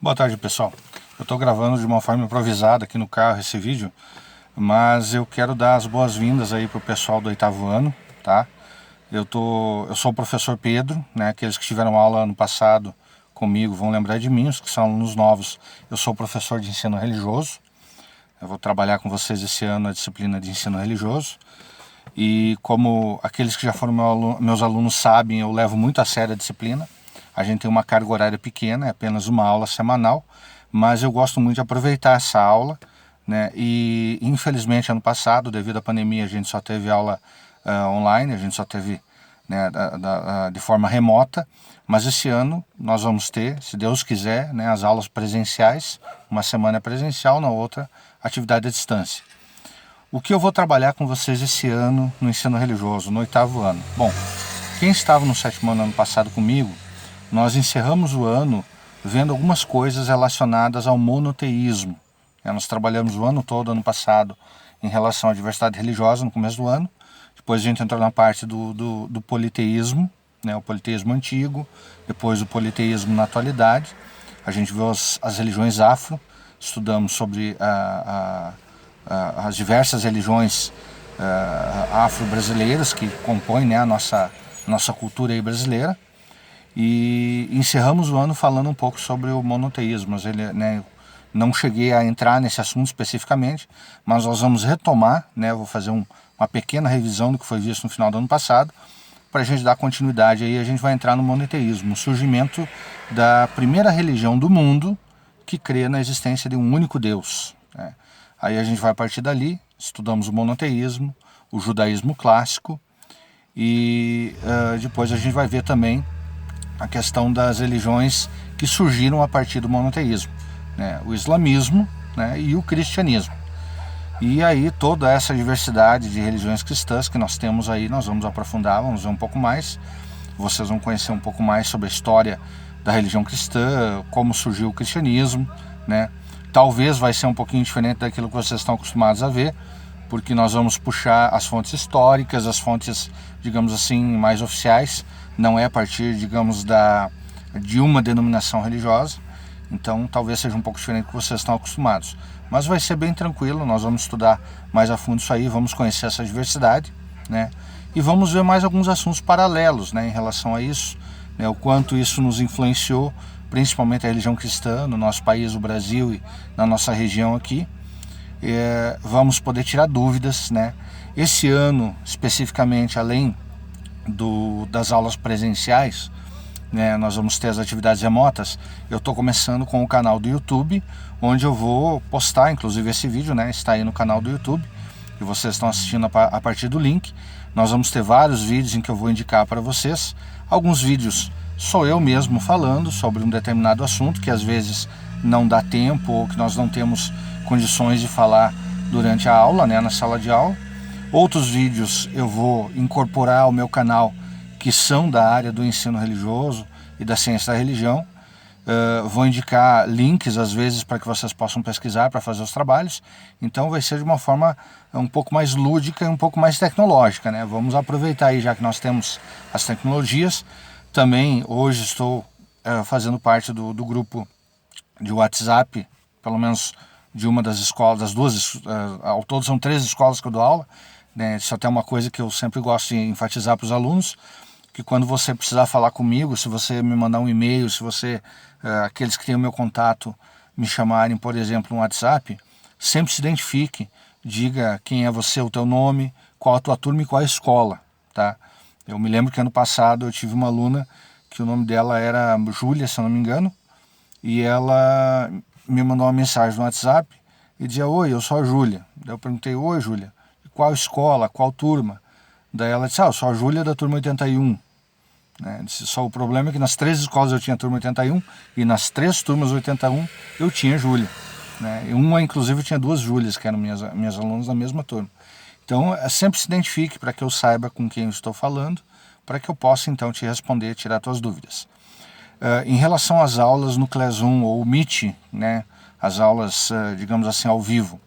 Boa tarde, pessoal. Eu estou gravando de uma forma improvisada aqui no carro esse vídeo, mas eu quero dar as boas-vindas aí para o pessoal do 8º ano, tá? Eu sou o professor Pedro, né? Aqueles que tiveram aula ano passado comigo vão lembrar de mim, os que são alunos novos. Eu sou professor de ensino religioso. Eu vou trabalhar com vocês esse ano a disciplina de ensino religioso. E como aqueles que já foram meus alunos sabem, eu levo muito a sério a disciplina. A gente tem uma carga horária pequena, é apenas uma aula semanal, mas eu gosto muito de aproveitar essa aula, né? E infelizmente ano passado, devido à pandemia, a gente só teve aula online, a gente só teve, né, de forma remota, mas esse ano nós vamos ter, se Deus quiser, né, as aulas presenciais, uma semana é presencial, na outra atividade à distância. O que eu vou trabalhar com vocês esse ano no ensino religioso, no 8º ano? Bom, quem estava no 7º ano passado comigo, nós encerramos o ano vendo algumas coisas relacionadas ao monoteísmo. Nós trabalhamos o ano todo, ano passado, em relação à diversidade religiosa no começo do ano. Depois a gente entrou na parte do politeísmo, né, o politeísmo antigo, depois o politeísmo na atualidade. A gente viu as religiões afro, estudamos sobre as diversas religiões afro-brasileiras que compõem, né, a nossa cultura aí brasileira. E encerramos o ano falando um pouco sobre o monoteísmo, mas não cheguei a entrar nesse assunto especificamente, mas nós vamos retomar, né, vou fazer uma pequena revisão do que foi visto no final do ano passado, para a gente dar continuidade aí. A gente vai entrar no monoteísmo, o surgimento da primeira religião do mundo que crê na existência de um único Deus, né? Aí a gente vai partir dali, estudamos o monoteísmo, o judaísmo clássico, e depois a gente vai ver também a questão das religiões que surgiram a partir do monoteísmo, né? O islamismo, né, e o cristianismo. E aí toda essa diversidade de religiões cristãs que nós temos aí, nós vamos aprofundar, vamos ver um pouco mais. Vocês vão conhecer um pouco mais sobre a história da religião cristã, como surgiu o cristianismo, né? Talvez vai ser um pouquinho diferente daquilo que vocês estão acostumados a ver, porque nós vamos puxar as fontes históricas, as fontes, digamos assim, mais oficiais. Não é a partir, digamos, de uma denominação religiosa. Então talvez seja um pouco diferente do que vocês estão acostumados. Mas vai ser bem tranquilo, nós vamos estudar mais a fundo isso aí, vamos conhecer essa diversidade, né? E vamos ver mais alguns assuntos paralelos, né, em relação a isso, né, o quanto isso nos influenciou, principalmente a religião cristã no nosso país, o Brasil, e na nossa região aqui. Vamos poder tirar dúvidas, né? Esse ano, especificamente, além das aulas presenciais, né, nós vamos ter as atividades remotas. Eu estou começando com o canal do YouTube, onde eu vou postar, inclusive esse vídeo, né, está aí no canal do YouTube, e vocês estão assistindo a partir do link. Nós vamos ter vários vídeos em que eu vou indicar para vocês. Alguns vídeos sou eu mesmo falando sobre um determinado assunto, que às vezes não dá tempo, ou que nós não temos condições de falar durante a aula, né, na sala de aula. Outros vídeos eu vou incorporar ao meu canal que são da área do ensino religioso e da ciência da religião. Vou indicar links às vezes para que vocês possam pesquisar para fazer os trabalhos. Então vai ser de uma forma um pouco mais lúdica e um pouco mais tecnológica, né? Vamos aproveitar aí, já que nós temos as tecnologias. Também hoje estou fazendo parte do grupo de WhatsApp, pelo menos de uma das escolas, das duas, ao todo são 3 escolas que eu dou aula, né? Isso até é uma coisa que eu sempre gosto de enfatizar para os alunos, que quando você precisar falar comigo, se você me mandar um e-mail, se você, aqueles que têm o meu contato, me chamarem, por exemplo, no WhatsApp, sempre se identifique, diga quem é você, o teu nome, qual a tua turma e qual a escola, tá? Eu me lembro que ano passado eu tive uma aluna que o nome dela era Júlia, se eu não me engano, e ela me mandou uma mensagem no WhatsApp e dizia: oi, eu sou a Júlia. Daí eu perguntei: oi, Júlia, qual escola, qual turma? Daí ela disse: eu sou a Júlia da turma 81. Né? Disse, só o problema é que nas 3 escolas eu tinha turma 81 e nas 3 turmas 81 eu tinha Júlia. Né? E uma, inclusive, tinha 2 Júlias, que eram minhas alunas da mesma turma. Então, sempre se identifique para que eu saiba com quem eu estou falando, para que eu possa, então, te responder, tirar tuas dúvidas. Em relação às aulas no Classroom ou Meet, né, as aulas, digamos assim, ao vivo,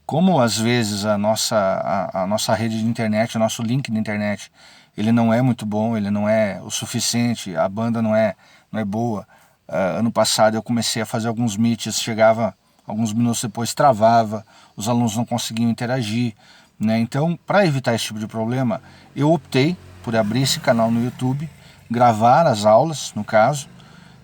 como às vezes a nossa rede de internet, o nosso link de internet, ele não é muito bom, ele não é o suficiente, a banda não é boa, Ano passado eu comecei a fazer alguns meets, chegava alguns minutos depois, travava, os alunos não conseguiam interagir, né? Então, para evitar esse tipo de problema, eu optei por abrir esse canal no YouTube, gravar as aulas, no caso,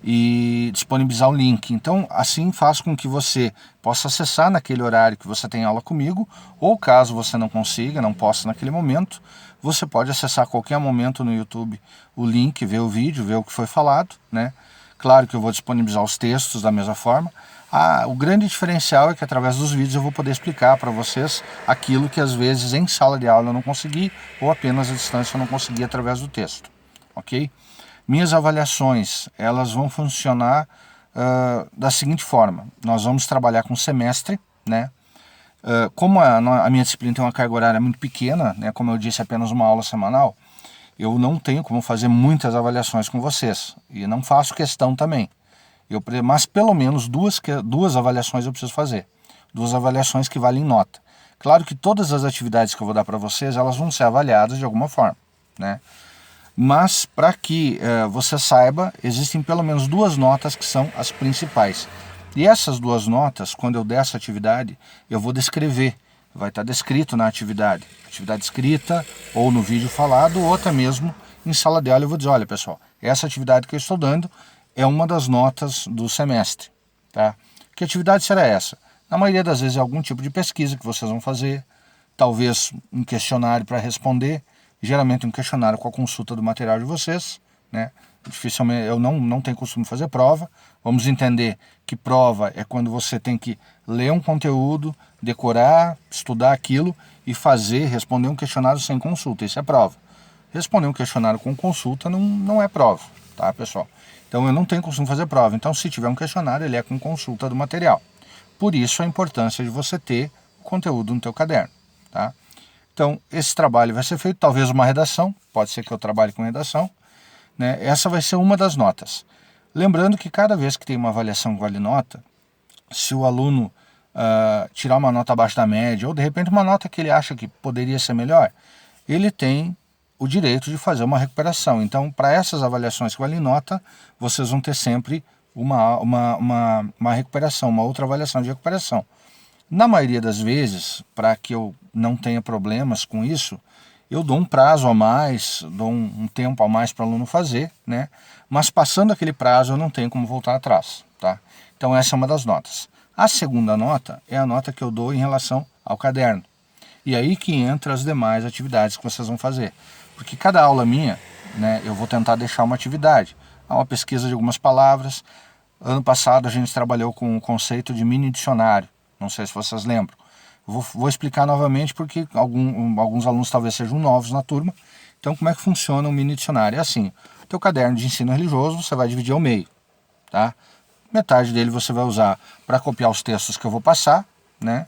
e disponibilizar o link. Então, assim faz com que você possa acessar naquele horário que você tem aula comigo, ou caso você não consiga, não possa naquele momento, você pode acessar a qualquer momento no YouTube o link, ver o vídeo, ver o que foi falado, né? Claro que eu vou disponibilizar os textos da mesma forma. O grande diferencial é que através dos vídeos eu vou poder explicar para vocês aquilo que às vezes em sala de aula eu não consegui, ou apenas à distância eu não consegui através do texto, ok? Minhas avaliações, elas vão funcionar da seguinte forma: nós vamos trabalhar com semestre, né? Como a minha disciplina tem uma carga horária muito pequena, né? Como eu disse, apenas uma aula semanal, eu não tenho como fazer muitas avaliações com vocês, e não faço questão também. Mas pelo menos duas avaliações eu preciso fazer, duas avaliações que valem nota. Claro que todas as atividades que eu vou dar para vocês, elas vão ser avaliadas de alguma forma, né? Mas para que você saiba, existem pelo menos duas notas que são as principais. E essas duas notas, quando eu der essa atividade, eu vou descrever. Vai estar descrito na atividade escrita, ou no vídeo falado, ou até mesmo em sala de aula eu vou dizer: olha pessoal, essa atividade que eu estou dando é uma das notas do semestre, tá? Que atividade será essa? Na maioria das vezes é algum tipo de pesquisa que vocês vão fazer, talvez um questionário para responder, geralmente um questionário com a consulta do material de vocês, né? Dificilmente, eu não tenho costume de fazer prova. Vamos entender que prova é quando você tem que ler um conteúdo, decorar, estudar aquilo e responder um questionário sem consulta. Isso é prova. Responder um questionário com consulta não é prova, tá, pessoal? Então eu não tenho costume de fazer prova. Então, se tiver um questionário, ele é com consulta do material. Por isso a importância de você ter o conteúdo no teu caderno, tá? Então, esse trabalho vai ser feito, talvez uma redação, pode ser que eu trabalhe com redação, né? Essa vai ser uma das notas. Lembrando que cada vez que tem uma avaliação que vale nota, se o aluno tirar uma nota abaixo da média, ou de repente uma nota que ele acha que poderia ser melhor, ele tem o direito de fazer uma recuperação. Então, para essas avaliações que valem nota, vocês vão ter sempre uma recuperação, uma outra avaliação de recuperação. Na maioria das vezes, para que eu não tenha problemas com isso, eu dou um prazo a mais, dou um tempo a mais para o aluno fazer, né? Mas passando aquele prazo eu não tenho como voltar atrás, tá? Então essa é uma das notas. A segunda nota é a nota que eu dou em relação ao caderno. E aí que entra as demais atividades que vocês vão fazer. Porque cada aula minha, né, eu vou tentar deixar uma atividade. Há uma pesquisa de algumas palavras. Ano passado a gente trabalhou com o conceito de mini dicionário. Não sei se vocês lembram. Vou explicar novamente porque alguns alunos talvez sejam novos na turma. Então, como é que funciona o mini dicionário? É assim: o teu caderno de ensino religioso você vai dividir ao meio, tá? Metade dele você vai usar para copiar os textos que eu vou passar, né?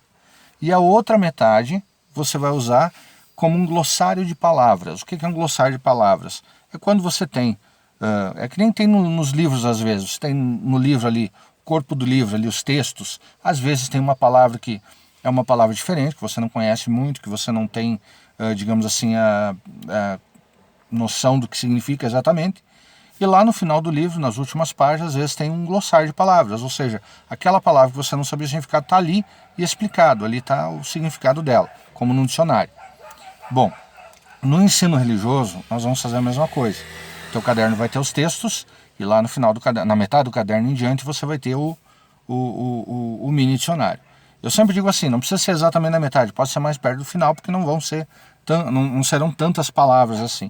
E a outra metade você vai usar como um glossário de palavras. O que é um glossário de palavras? É quando você tem, é que nem tem nos livros às vezes, você tem no livro ali, corpo do livro ali, os textos, às vezes tem uma palavra que é uma palavra diferente, que você não conhece muito, que você não tem, digamos assim, a noção do que significa exatamente. E lá no final do livro, nas últimas páginas, às vezes tem um glossário de palavras, ou seja, aquela palavra que você não sabia o significado está ali e explicado, ali está o significado dela, como num dicionário. Bom, no ensino religioso, nós vamos fazer a mesma coisa. O teu caderno vai ter os textos, e lá no final do caderno, na metade do caderno em diante, você vai ter o mini dicionário. Eu sempre digo assim, não precisa ser exatamente na metade, pode ser mais perto do final, porque não serão tantas palavras assim.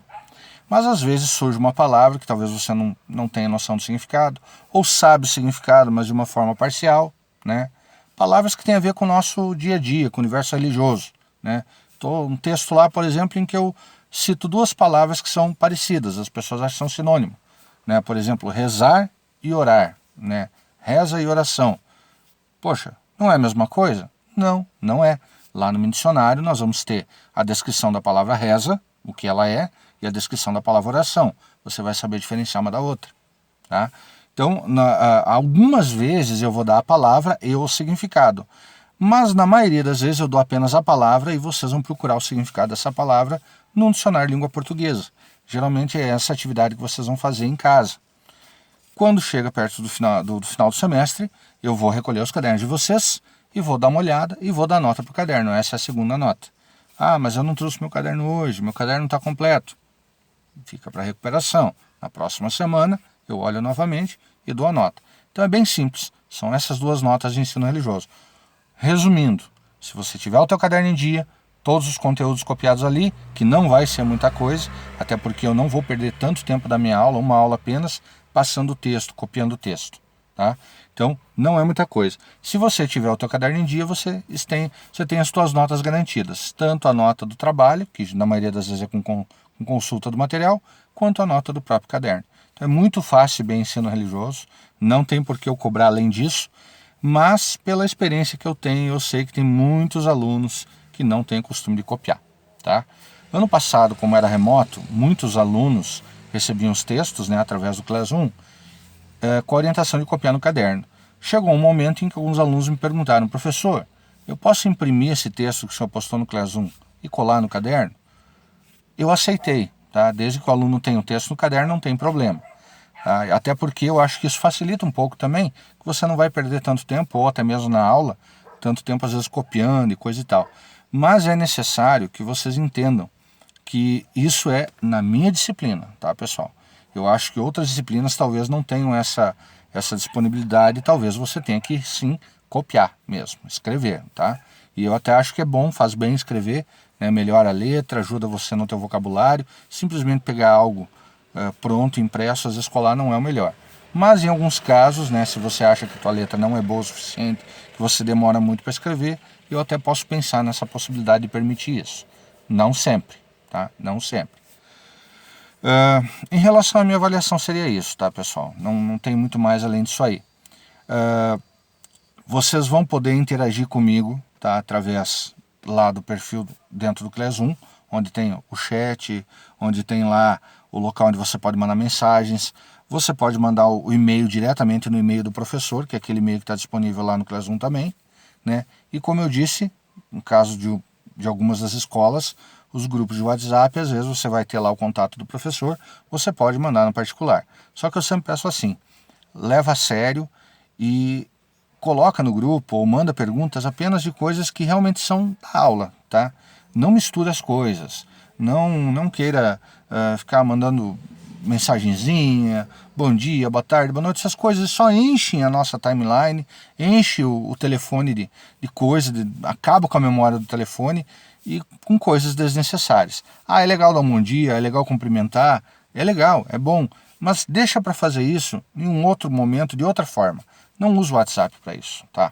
Mas às vezes surge uma palavra que talvez você não tenha noção do significado, ou sabe o significado, mas de uma forma parcial, né? Palavras que têm a ver com o nosso dia a dia, com o universo religioso, né? Um texto lá, por exemplo, em que eu cito duas palavras que são parecidas, as pessoas acham que são sinônimo, né? Por exemplo, rezar e orar, né? Reza e oração. Poxa, não é a mesma coisa? Não, não é. Lá no dicionário nós vamos ter a descrição da palavra reza, o que ela é, e a descrição da palavra oração. Você vai saber diferenciar uma da outra, tá? Então, algumas vezes eu vou dar a palavra e o significado, mas na maioria das vezes eu dou apenas a palavra e vocês vão procurar o significado dessa palavra num dicionário de língua portuguesa. Geralmente é essa atividade que vocês vão fazer em casa. Quando chega perto do final do semestre, eu vou recolher os cadernos de vocês e vou dar uma olhada e vou dar nota para o caderno. Essa é a segunda nota. Ah, mas eu não trouxe meu caderno hoje, meu caderno não está completo. Fica para recuperação. Na próxima semana, eu olho novamente e dou a nota. Então é bem simples. São essas duas notas de ensino religioso. Resumindo, se você tiver o teu caderno em dia, todos os conteúdos copiados ali, que não vai ser muita coisa, até porque eu não vou perder tanto tempo da minha aula, uma aula apenas, passando o texto, copiando o texto. Tá? Então, não é muita coisa. Se você tiver o teu caderno em dia, você tem as suas notas garantidas. Tanto a nota do trabalho, que na maioria das vezes é com consulta do material, quanto a nota do próprio caderno. Então, é muito fácil e bem ensino religioso. Não tem por que eu cobrar além disso. Mas, pela experiência que eu tenho, eu sei que tem muitos alunos que não têm costume de copiar. Tá? Ano passado, como era remoto, muitos alunos recebiam os textos, né, através do Classroom, com a orientação de copiar no caderno. Chegou um momento em que alguns alunos me perguntaram: professor, eu posso imprimir esse texto que o senhor postou no Classroom e colar no caderno? Eu aceitei, tá? Desde que o aluno tenha o texto no caderno, não tem problema. Tá? Até porque eu acho que isso facilita um pouco também, que você não vai perder tanto tempo, ou até mesmo na aula, tanto tempo às vezes copiando e coisa e tal. Mas é necessário que vocês entendam que isso é na minha disciplina, tá, pessoal? Eu acho que outras disciplinas talvez não tenham essa disponibilidade, talvez você tenha que sim copiar mesmo, escrever, tá? E eu até acho que é bom, faz bem escrever, né? Melhora a letra, ajuda você no teu vocabulário. Simplesmente pegar algo pronto, impresso, às vezes colar não é o melhor. Mas em alguns casos, né, se você acha que a tua letra não é boa o suficiente, que você demora muito para escrever, eu até posso pensar nessa possibilidade de permitir isso. Não sempre, tá? Não sempre. Em relação à minha avaliação seria isso, tá, pessoal? Não tem muito mais além disso aí. Vocês vão poder interagir comigo, tá, através lá do perfil dentro do Classroom, onde tem o chat, onde tem lá o local onde você pode mandar mensagens. Você pode mandar o e-mail diretamente no e-mail do professor, que é aquele e-mail que está disponível lá no Classroom também, né? E como eu disse, no caso de algumas das escolas, os grupos de WhatsApp, às vezes você vai ter lá o contato do professor, você pode mandar no particular. Só que eu sempre peço assim, leva a sério e coloca no grupo ou manda perguntas apenas de coisas que realmente são da aula, tá? Não mistura as coisas, não queira ficar mandando mensagenzinha, bom dia, boa tarde, boa noite, essas coisas só enchem a nossa timeline, enche o telefone de coisa, acaba com a memória do telefone e com coisas desnecessárias. Ah, é legal dar um bom dia, é legal cumprimentar, é legal, é bom, mas deixa para fazer isso em um outro momento, de outra forma. Não use o WhatsApp para isso, tá?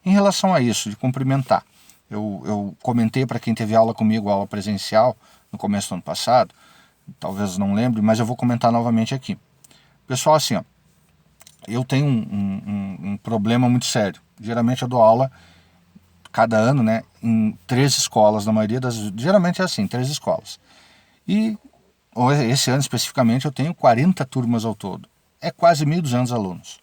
Em relação a isso, de cumprimentar, eu comentei para quem teve aula comigo, aula presencial, no começo do ano passado, talvez não lembre, mas eu vou comentar novamente aqui. Pessoal, assim, ó, eu tenho um problema muito sério. Geralmente eu dou aula cada ano, né, em 3 escolas, na maioria das... Geralmente é assim, 3 escolas. E esse ano especificamente eu tenho 40 turmas ao todo. É quase 1.200 alunos.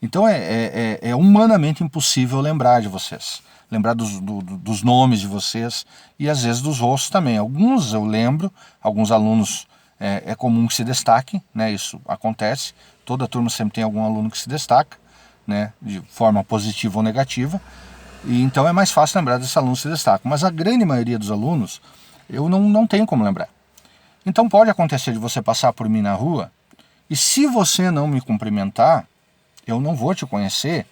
Então é humanamente impossível lembrar de vocês. Lembrar dos nomes de vocês e às vezes dos rostos também. Alguns eu lembro, alguns alunos é comum que se destaquem, né? Isso acontece. Toda turma sempre tem algum aluno que se destaca, né? De forma positiva ou negativa. E então é mais fácil lembrar desses alunos que se destacam. Mas a grande maioria dos alunos eu não tenho como lembrar. Então pode acontecer de você passar por mim na rua e se você não me cumprimentar, eu não vou te conhecer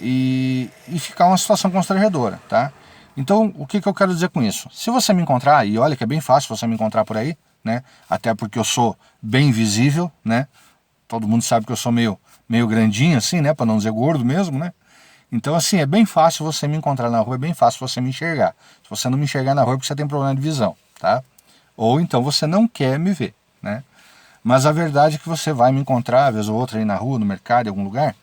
e ficar uma situação constrangedora, tá? Então, o que eu quero dizer com isso? Se você me encontrar, e olha que é bem fácil você me encontrar por aí, né? Até porque eu sou bem visível, né? Todo mundo sabe que eu sou meio grandinho assim, né? Para não dizer gordo mesmo, né? Então, assim, é bem fácil você me encontrar na rua, é bem fácil você me enxergar. Se você não me enxergar na rua é porque você tem problema de visão, tá? Ou então você não quer me ver, né? Mas a verdade é que você vai me encontrar, às vezes ou outra aí na rua, no mercado, em algum lugar.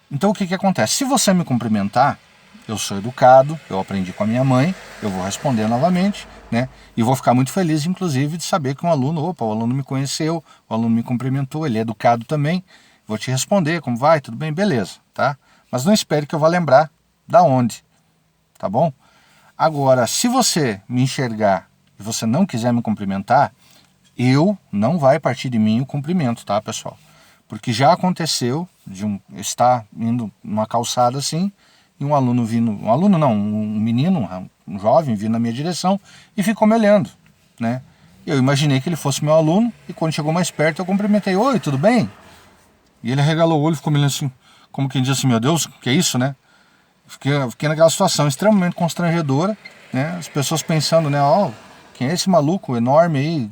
Então o que acontece? Se você me cumprimentar, eu sou educado, eu aprendi com a minha mãe, eu vou responder novamente, né? E vou ficar muito feliz, inclusive, de saber que o aluno me conheceu, o aluno me cumprimentou, ele é educado também. Vou te responder, como vai, tudo bem? Beleza, tá? Mas não espere que eu vá lembrar da onde, tá bom? Agora, se você me enxergar e você não quiser me cumprimentar, não vai partir de mim o cumprimento, tá, pessoal? Porque já aconteceu de estar indo numa calçada assim, e um aluno vindo, um menino, um jovem vindo na minha direção e ficou me olhando, né? Eu imaginei que ele fosse meu aluno e quando chegou mais perto eu cumprimentei: oi, tudo bem? E ele arregalou o olho e ficou me olhando assim, como quem diz assim: meu Deus, que é isso, né? Fiquei naquela situação extremamente constrangedora, né? As pessoas pensando, né? Ó, quem é esse maluco enorme aí,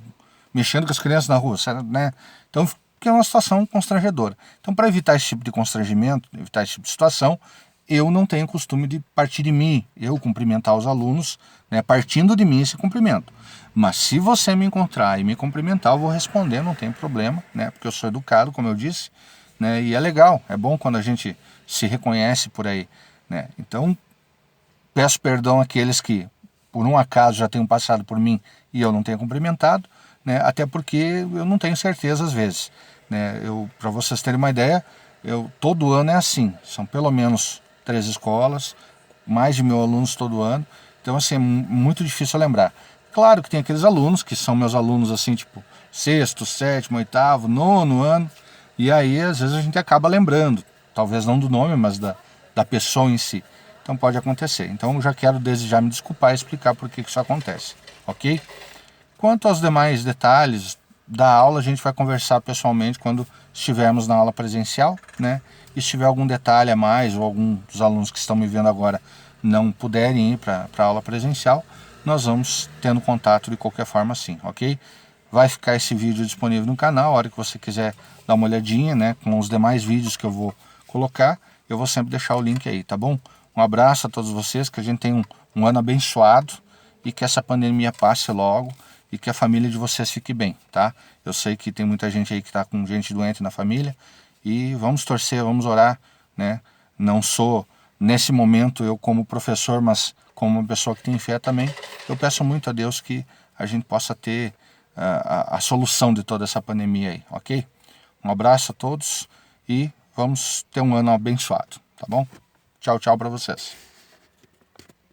mexendo com as crianças na rua, né? Então fiquei numa situação constrangedora. Então, para evitar esse tipo de constrangimento, evitar esse tipo de situação, eu não tenho costume de partir de mim, eu cumprimentar os alunos, né? Partindo de mim esse cumprimento. Mas se você me encontrar e me cumprimentar, eu vou responder, não tem problema, né? Porque eu sou educado, como eu disse, né? E é legal, é bom quando a gente se reconhece por aí, né? Então, peço perdão àqueles que, por um acaso, já tenham passado por mim e eu não tenha cumprimentado, né? Até porque eu não tenho certeza às vezes, né? Para vocês terem uma ideia, todo ano é assim, são pelo menos 3 escolas, mais de 1.000 alunos todo ano, então assim, é muito difícil lembrar. Claro que tem aqueles alunos que são meus alunos assim, tipo, sexto, sétimo, oitavo, nono ano, e aí às vezes a gente acaba lembrando, talvez não do nome, mas da pessoa em si. Então pode acontecer. Então eu já quero desde já me desculpar e explicar por que isso acontece, ok? Quanto aos demais detalhes da aula, a gente vai conversar pessoalmente quando estivermos na aula presencial, né? E se tiver algum detalhe a mais ou algum dos alunos que estão me vendo agora não puderem ir para a aula presencial, nós vamos tendo contato de qualquer forma sim, ok? Vai ficar esse vídeo disponível no canal, a hora que você quiser dar uma olhadinha, né? Com os demais vídeos que eu vou colocar, eu vou sempre deixar o link aí, tá bom? Um abraço a todos vocês, que a gente tenha um ano abençoado e que essa pandemia passe logo e que a família de vocês fique bem, tá? Eu sei que tem muita gente aí que está com gente doente na família e vamos torcer, vamos orar, né? Não sou, nesse momento, eu como professor, mas como uma pessoa que tem fé também, eu peço muito a Deus que a gente possa ter a solução de toda essa pandemia aí, ok? Um abraço a todos e vamos ter um ano abençoado, tá bom? Tchau, tchau para vocês.